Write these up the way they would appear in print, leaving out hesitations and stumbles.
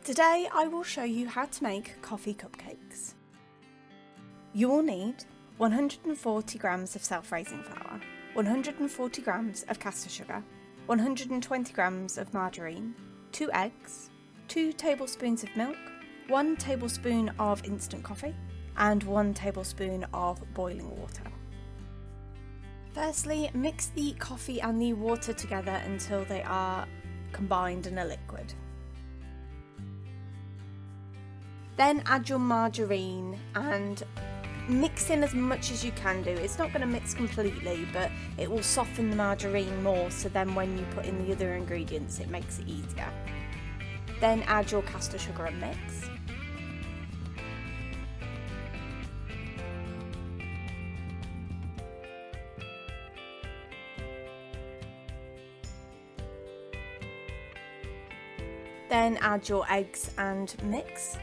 Today I will show you how to make coffee cupcakes. You will need 140 grams of self-raising flour, 140 grams of caster sugar, 120 grams of margarine, 2 eggs, 2 tablespoons of milk, 1 tablespoon of instant coffee, and 1 tablespoon of boiling water. Firstly, mix the coffee and the water together until they are combined in a liquid. Then add your margarine and mix in as much as you can do. It's not going to mix completely, but it will soften the margarine more, so then when you put in the other ingredients it makes it easier. Then add your caster sugar and mix. Then add your eggs and mix.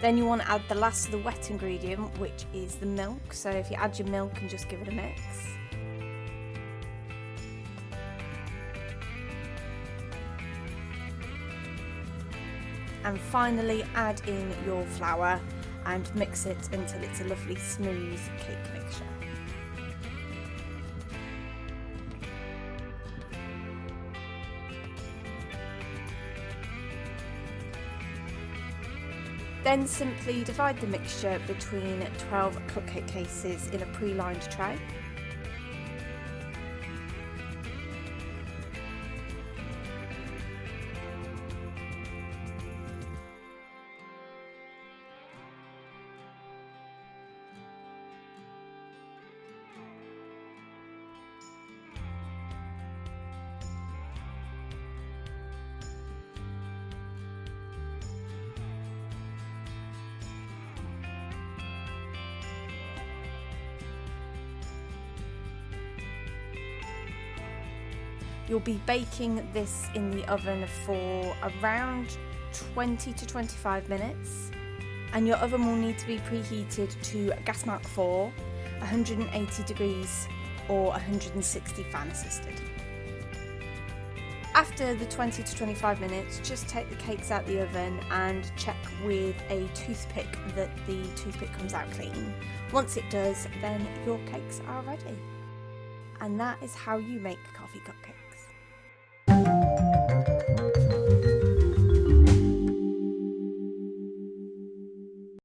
Then you want to add the last of the wet ingredient, which is the milk. So if you add your milk and just give it a mix. And finally add in your flour and mix it until it's a lovely smooth cake mixture. Then simply divide the mixture between 12 cupcake cases in a pre-lined tray. You'll be baking this in the oven for around 20 to 25 minutes, and your oven will need to be preheated to gas mark 4, 180 degrees or 160 fan assisted. After the 20 to 25 minutes, just take the cakes out the oven and check with a toothpick that the toothpick comes out clean. Once it does, then your cakes are ready. And that is how you make coffee cupcakes.